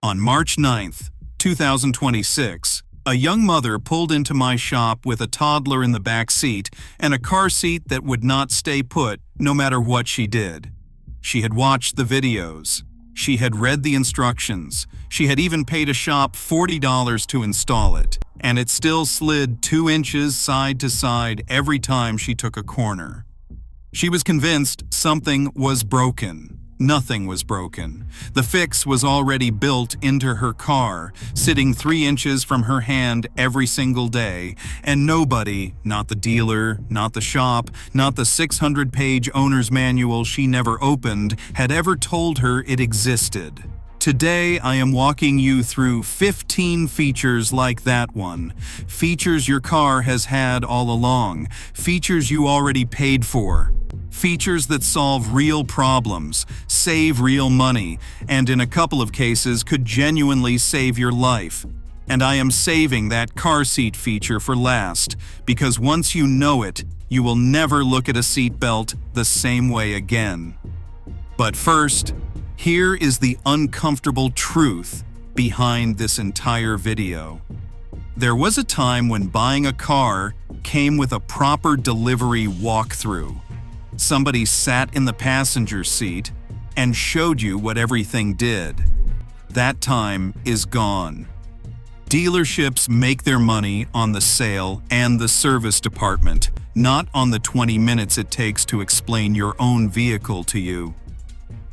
On March 9th, 2026, a young mother pulled into my shop with a toddler in the back seat and a car seat that would not stay put no matter what she did. She had watched the videos. She had read the instructions. She had even paid a shop $40 to install it, and it still slid 2 inches side to side every time she took a corner. She was convinced something was broken. Nothing was broken. The fix was already built into her car, sitting 3 inches from her hand every single day, and nobody, not the dealer, not the shop, not the 600-page owner's manual she never opened, had ever told her it existed. Today, I am walking you through 15 features like that one. Features your car has had all along. Features you already paid for. Features that solve real problems, save real money, and in a couple of cases could genuinely save your life. And I am saving that car seat feature for last, because once you know it, you will never look at a seatbelt the same way again. But first, here is the uncomfortable truth behind this entire video. There was a time when buying a car came with a proper delivery walkthrough. Somebody sat in the passenger seat and showed you what everything did. That time is gone. Dealerships make their money on the sale and the service department, not on the 20 minutes it takes to explain your own vehicle to you.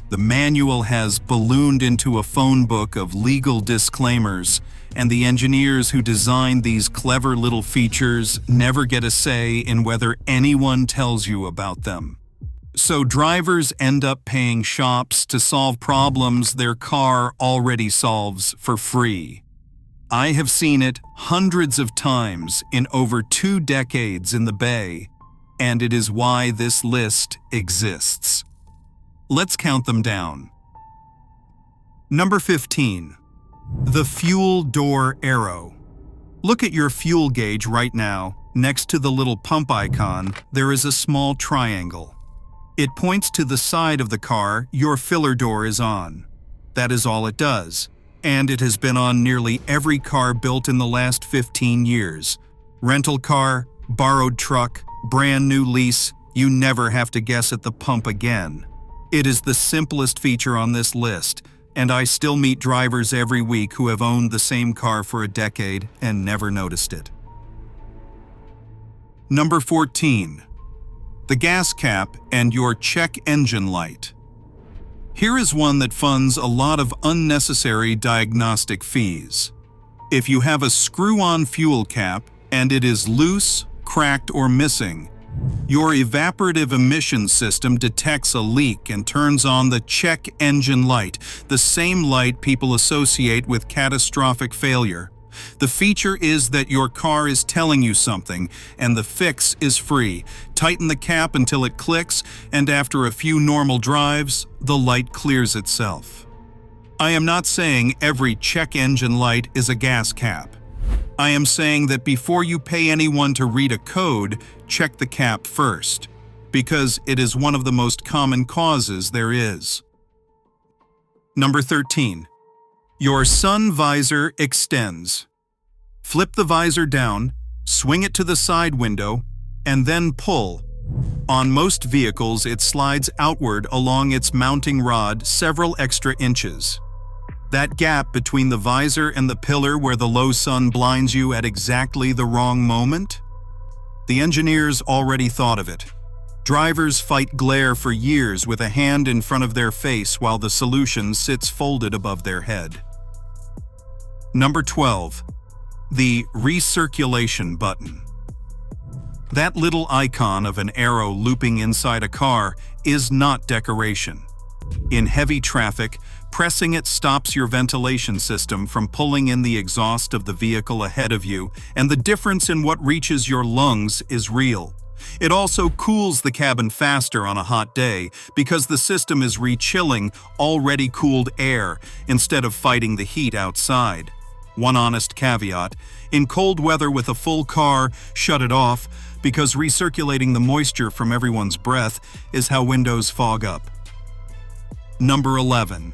The manual has ballooned into a phone book of legal disclaimers, and the engineers who designed these clever little features never get a say in whether anyone tells you about them. So drivers end up paying shops to solve problems their car already solves for free. I have seen it hundreds of times in over 2 decades in the Bay, and it is why this list exists. Let's count them down. Number 15. The fuel door arrow. Look at your fuel gauge right now. Next to the little pump icon, there is a small triangle. It points to the side of the car your filler door is on. That is all it does, and it has been on nearly every car built in the last 15 years. Rental car, borrowed truck, brand new lease, you never have to guess at the pump again. It is the simplest feature on this list, and I still meet drivers every week who have owned the same car for a decade and never noticed it. Number 14. The gas cap and your check engine light. Here is one that funds a lot of unnecessary diagnostic fees. If you have a screw-on fuel cap and it is loose, cracked, or missing, your evaporative emission system detects a leak and turns on the check engine light, the same light people associate with catastrophic failure. The feature is that your car is telling you something, and the fix is free. Tighten the cap until it clicks, and after a few normal drives, the light clears itself. I am not saying every check engine light is a gas cap. I am saying that before you pay anyone to read a code, check the cap first, because it is one of the most common causes there is. Number 13. Your sun visor extends. Flip the visor down, swing it to the side window, and then pull. On most vehicles, it slides outward along its mounting rod several extra inches. That gap between the visor and the pillar where the low sun blinds you at exactly the wrong moment? The engineers already thought of it. Drivers fight glare for years with a hand in front of their face while the solution sits folded above their head. Number 12. The recirculation button. That little icon of an arrow looping inside a car is not decoration. In heavy traffic, pressing it stops your ventilation system from pulling in the exhaust of the vehicle ahead of you, and the difference in what reaches your lungs is real. It also cools the cabin faster on a hot day because the system is re-chilling already cooled air instead of fighting the heat outside. One honest caveat: in cold weather with a full car, shut it off, because recirculating the moisture from everyone's breath is how windows fog up. Number 11.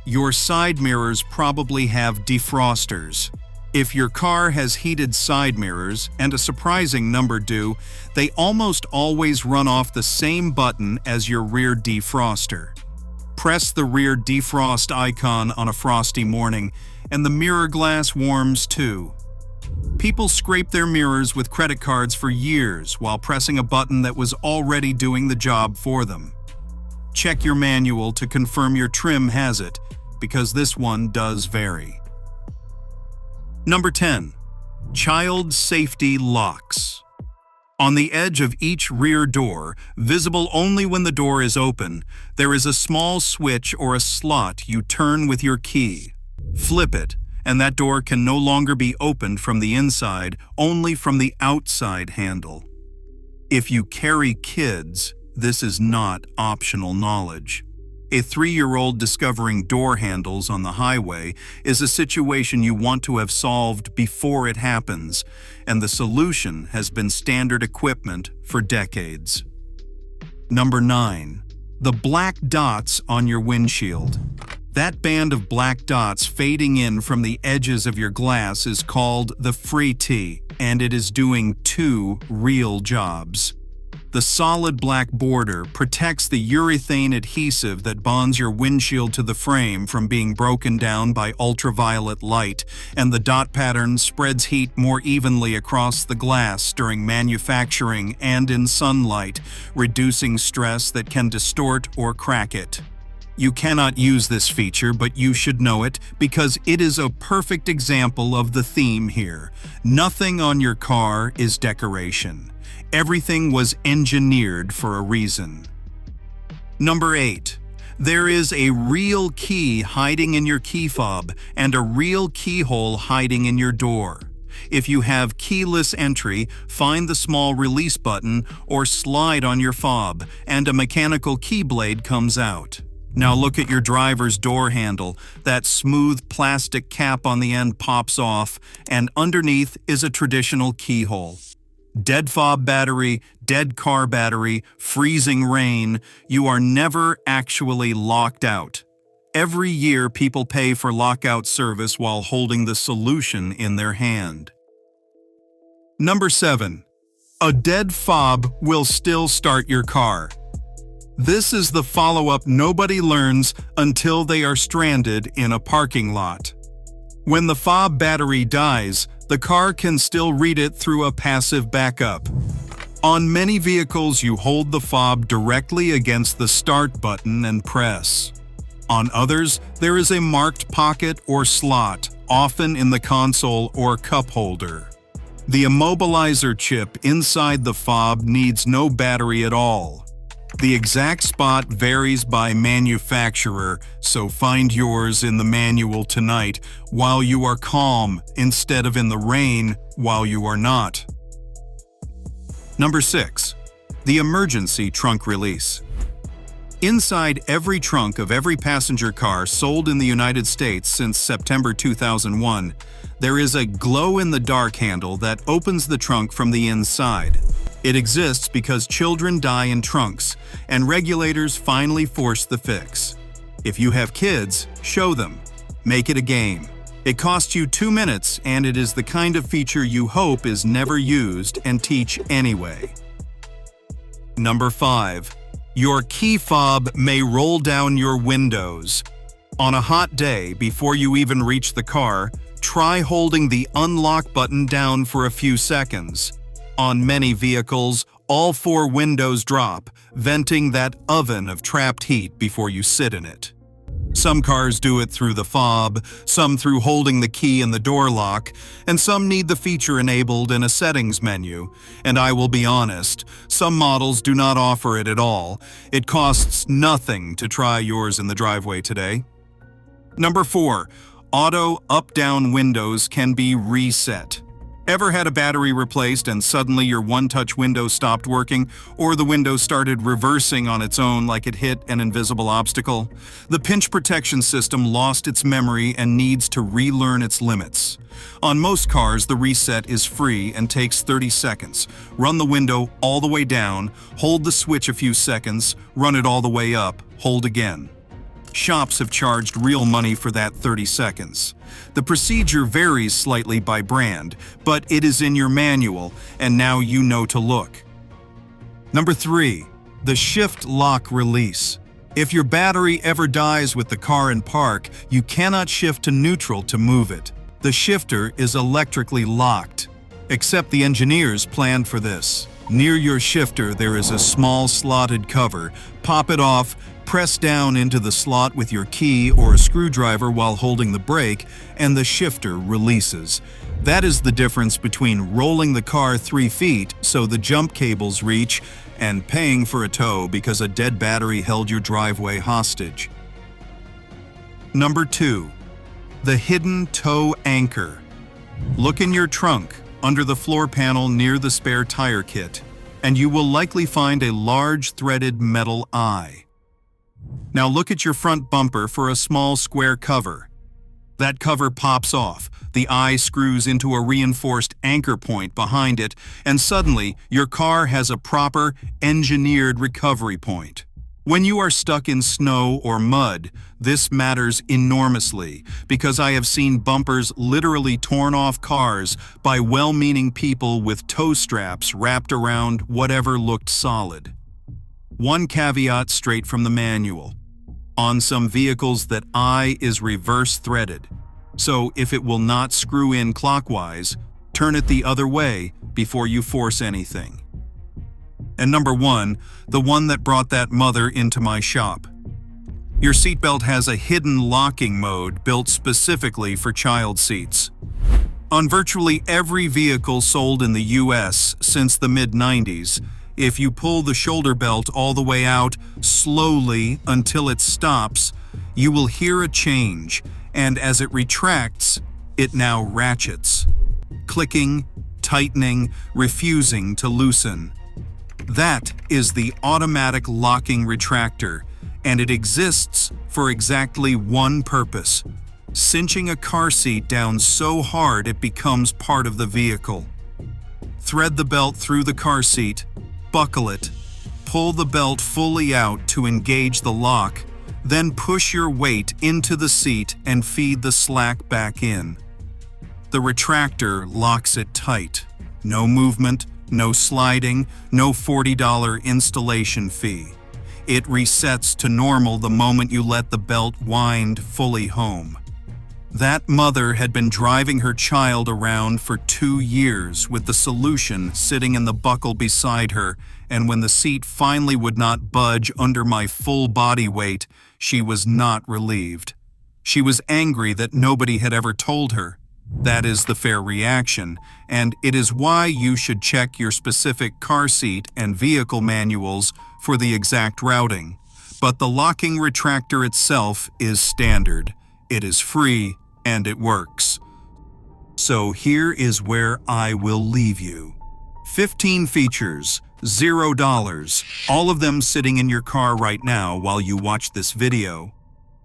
Your side mirrors probably have defrosters. If your car has heated side mirrors, and a surprising number do, they almost always run off the same button as your rear defroster. Press the rear defrost icon on a frosty morning, and the mirror glass warms too. People scrape their mirrors with credit cards for years while pressing a button that was already doing the job for them. Check your manual to confirm your trim has it, because this one does vary. Number 10. Child safety locks. On the edge of each rear door, visible only when the door is open, there is a small switch or a slot you turn with your key. Flip it, and that door can no longer be opened from the inside, only from the outside handle. If you carry kids, this is not optional knowledge. A 3-year-old discovering door handles on the highway is a situation you want to have solved before it happens, and the solution has been standard equipment for decades. Number 9. The black dots on your windshield. That band of black dots fading in from the edges of your glass is called the free tee, and it is doing 2 real jobs. The solid black border protects the urethane adhesive that bonds your windshield to the frame from being broken down by ultraviolet light, and the dot pattern spreads heat more evenly across the glass during manufacturing and in sunlight, reducing stress that can distort or crack it. You cannot use this feature, but you should know it because it is a perfect example of the theme here. Nothing on your car is decoration. Everything was engineered for a reason. Number 8. There is a real key hiding in your key fob and a real keyhole hiding in your door. If you have keyless entry, find the small release button or slide on your fob, and a mechanical key blade comes out. Now look at your driver's door handle. That smooth plastic cap on the end pops off, and underneath is a traditional keyhole. Dead fob battery, dead car battery, freezing rain, you are never actually locked out. Every year people pay for lockout service while holding the solution in their hand. Number 7. A dead fob will still start your car. This is the follow-up nobody learns until they are stranded in a parking lot. When the fob battery dies, the car can still read it through a passive backup. On many vehicles, you hold the fob directly against the start button and press. On others, there is a marked pocket or slot, often in the console or cup holder. The immobilizer chip inside the fob needs no battery at all. The exact spot varies by manufacturer, so find yours in the manual tonight while you are calm instead of in the rain while you are not. Number 6. The emergency trunk release. Inside every trunk of every passenger car sold in the United States since September 2001, there is a glow-in-the-dark handle that opens the trunk from the inside. It exists because children die in trunks, and regulators finally force the fix. If you have kids, show them. Make it a game. It costs you 2 minutes, and it is the kind of feature you hope is never used and teach anyway. Number 5. Your key fob may roll down your windows. On a hot day, before you even reach the car, try holding the unlock button down for a few seconds. On many vehicles, all 4 windows drop, venting that oven of trapped heat before you sit in it. Some cars do it through the fob, some through holding the key in the door lock, and some need the feature enabled in a settings menu. And I will be honest, some models do not offer it at all. It costs nothing to try yours in the driveway today. Number 4. Auto up-down windows can be reset. Ever had a battery replaced and suddenly your one-touch window stopped working, or the window started reversing on its own like it hit an invisible obstacle? The pinch protection system lost its memory and needs to relearn its limits. On most cars, the reset is free and takes 30 seconds. Run the window all the way down, hold the switch a few seconds, run it all the way up, hold again. Shops have charged real money for that 30 seconds. The procedure varies slightly by brand, but it is in your manual, and now you know to look. Number 3. The shift lock release. If your battery ever dies with the car in park, you cannot shift to neutral to move it. The shifter is electrically locked. Except the engineers planned for this. Near your shifter there is a small slotted cover. Pop it off, press down into the slot with your key or a screwdriver while holding the brake, and the shifter releases. That is the difference between rolling the car 3 feet so the jump cables reach and paying for a tow because a dead battery held your driveway hostage. Number 2. The hidden tow anchor. Look in your trunk, under the floor panel near the spare tire kit, and you will likely find a large threaded metal eye. Now look at your front bumper for a small square cover. That cover pops off, the eye screws into a reinforced anchor point behind it, and suddenly your car has a proper, engineered recovery point. When you are stuck in snow or mud, this matters enormously because I have seen bumpers literally torn off cars by well-meaning people with tow straps wrapped around whatever looked solid. One caveat straight from the manual. On some vehicles, that eye is reverse threaded. So if it will not screw in clockwise, turn it the other way before you force anything. And number 1, the one that brought that mother into my shop. Your seatbelt has a hidden locking mode built specifically for child seats. On virtually every vehicle sold in the US since the mid-90s, if you pull the shoulder belt all the way out slowly until it stops, you will hear a change, and as it retracts, it now ratchets. Clicking, tightening, refusing to loosen. That is the automatic locking retractor, and it exists for exactly one purpose: cinching a car seat down so hard it becomes part of the vehicle. Thread the belt through the car seat, buckle it, pull the belt fully out to engage the lock, then push your weight into the seat and feed the slack back in. The retractor locks it tight. No movement, no sliding, no $40 installation fee. It resets to normal the moment you let the belt wind fully home. That mother had been driving her child around for 2 years with the solution sitting in the buckle beside her, and when the seat finally would not budge under my full body weight, she was not relieved. She was angry that nobody had ever told her. That is the fair reaction, and it is why you should check your specific car seat and vehicle manuals for the exact routing. But the locking retractor itself is standard. It is free, and it works. So here is where I will leave you. 15 features, $0, all of them sitting in your car right now while you watch this video.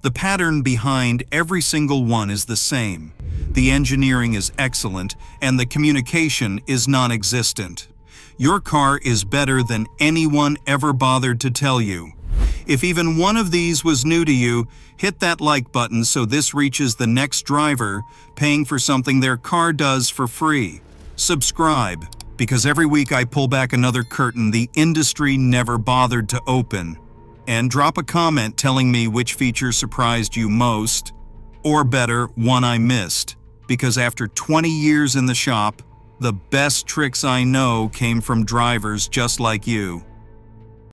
The pattern behind every single one is the same. The engineering is excellent, and the communication is non-existent. Your car is better than anyone ever bothered to tell you. If even one of these was new to you, hit that like button so this reaches the next driver paying for something their car does for free. Subscribe, because every week I pull back another curtain the industry never bothered to open. And drop a comment telling me which feature surprised you most, or better, one I missed. Because after 20 years in the shop, the best tricks I know came from drivers just like you.